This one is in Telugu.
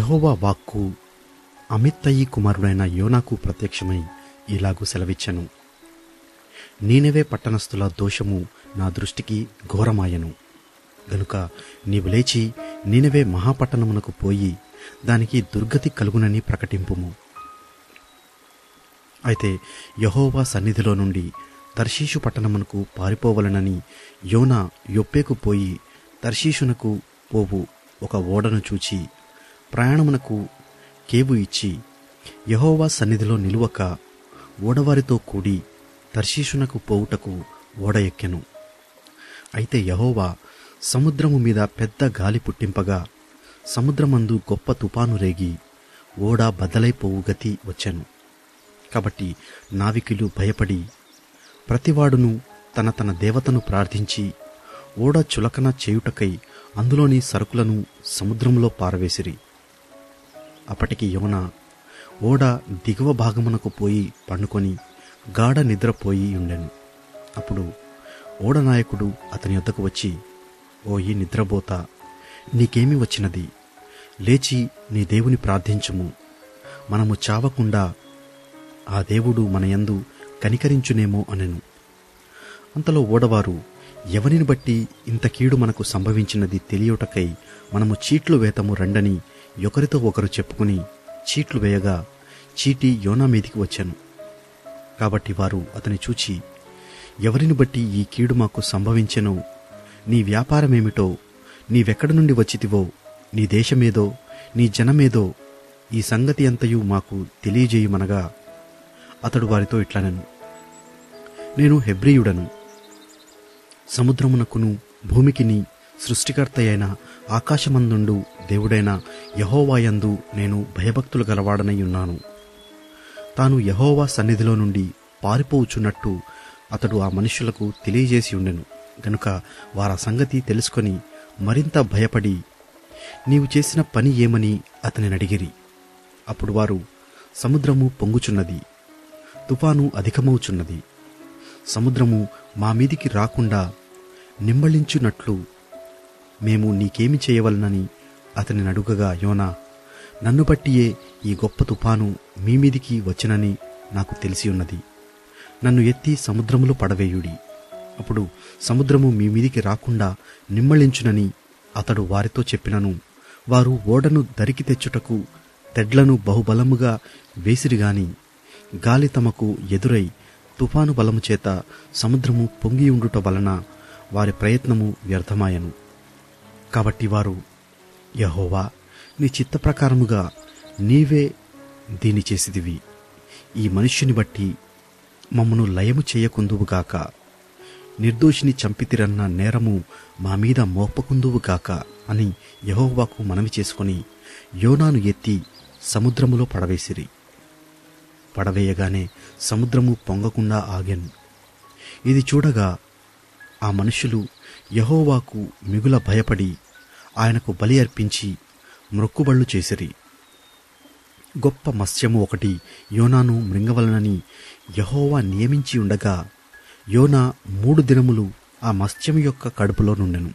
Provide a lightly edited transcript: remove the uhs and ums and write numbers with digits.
యెహోవా వాక్కు అమిత్తయి కుమారుడైన యోనాకు ప్రత్యక్షమై ఇలాగూ సెలవిచ్చెను. నీనెవే పట్టణస్థుల దోషము నా దృష్టికి ఘోరమాయెను గనుక నీవు లేచి నీనెవే మహాపట్టణమునకు పోయి దానికి దుర్గతి కలుగునని ప్రకటింపుము. అయితే యెహోవా సన్నిధిలో నుండి తర్షీషు పట్టణమునకు పారిపోవలనని యోనా యొప్పేకు పోయి తర్షీషునకు పోవు ఒక ఓడను చూచి ప్రయాణమునకు కేబు ఇచ్చి యెహోవా సన్నిధిలో నిలువక ఓడవారితో కూడి తర్షీషునకు పోవుటకు ఓడ ఎక్కెను. అయితే యెహోవా సముద్రము మీద పెద్ద గాలి పుట్టింపగా సముద్రమందు గొప్ప తుపాను రేగి ఓడ బద్దలైపోవు గతి వచ్చెను. కాబట్టి నావికులు భయపడి ప్రతివాడును తన తన దేవతను ప్రార్థించి ఓడ చులకన చేయుటకై అందులోని సరుకులను సముద్రంలో పారవేసిరి. అప్పటికి యోనా ఓడ దిగువ భాగమునకు పోయి పండుకొని గాఢ నిద్రపోయి ఉండెను. అప్పుడు ఓడ నాయకుడు అతని యొద్దకు వచ్చి, ఓ ఈ నిద్రబోతా, నీకేమి వచ్చినది? లేచి నీ దేవుని ప్రార్థించుము, మనము చావకుండా ఆ దేవుడు మన యందు కనికరించునేమో అనెను. అంతలో ఓడవారు, ఎవరిని బట్టి ఇంత కీడు మనకు సంభవించినది తెలియుటకై మనము చీట్లు వేతము రండని ఒకరితో ఒకరు చెప్పుకుని చీట్లు వేయగా చీటి యోనా మీదికి వచ్చాను. కాబట్టి వారు అతని చూచి, ఎవరిని బట్టి ఈ కీడు మాకు సంభవించెనో, నీ వ్యాపారమేమిటో, నీవెక్కడి నుండి వచ్చితివో, నీ దేశమేదో, నీ జనమేదో, ఈ సంగతి అంతయు మాకు తెలియజేయుమనగా అతడు వారితో ఇట్లనెను, నేను హెబ్రీయుడను, సముద్రమునకును భూమికిని సృష్టికర్త అయిన ఆకాశమందుండు దేవుడైన యెహోవాయందు నేను భయభక్తులు గలవాడనై ఉన్నాను. తాను యెహోవా సన్నిధిలో నుండి పారిపోవుచున్నట్టు అతడు ఆ మనుష్యులకు తెలియజేసి ఉండెను గనుక వారా సంగతి తెలుసుకొని మరింత భయపడి నీవు చేసిన పని ఏమని అతనిని అడిగిరి. అప్పుడు వారు, సముద్రము పొంగుచున్నది, తుఫాను అధికమవుచున్నది, సముద్రము మా మీదికి రాకుండా నిమ్మళించున్నట్లు మేము నీకేమి చేయవలనని అతనిని అడుగగా యోనా, నన్ను బట్టియే ఈ గొప్ప తుఫాను మీ మీదికి వచ్చినని నాకు తెలిసి ఉన్నది. నన్ను ఎత్తి సముద్రములో పడవేయుడి, అప్పుడు సముద్రము మీ మీదికి రాకుండా నిమ్మళించునని అతడు వారితో చెప్పినను వారు ఓడను దరికి తెచ్చుటకు తెడ్లను బహుబలముగా వేసిరిగాని గాలి తమకు ఎదురై తుఫాను బలము చేత సముద్రము పొంగియుండుట వలన వారి ప్రయత్నము వ్యర్థమాయను. కాబట్టి వారు, యెహోవా, నీ చిత్త ప్రకారముగా నీవే దీని చేసిదివి, ఈ మనుష్యుని బట్టి మమ్మను లయము చేయకుందువుగాక, నిర్దోషిని చంపితిరన్న నేరము మా మీద మోపకుందువుగాక అని యెహోవాకు మనవి చేసుకుని యోనాను ఎత్తి సముద్రములో పడవేసిరి. పడవేయగానే సముద్రము పొంగకుండా ఆగెను. ఇది చూడగా ఆ మనుషులు యెహోవాకు మిగుల భయపడి ఆయనకు బలి అర్పించి మ్రొక్కుబళ్ళు చేసిరి. గొప్ప మత్స్యము ఒకటి యోనాను మృంగవలనని యెహోవా నియమించి ఉండగా యోనా 3 దినములు ఆ మత్స్యము యొక్క కడుపులో నుండెను.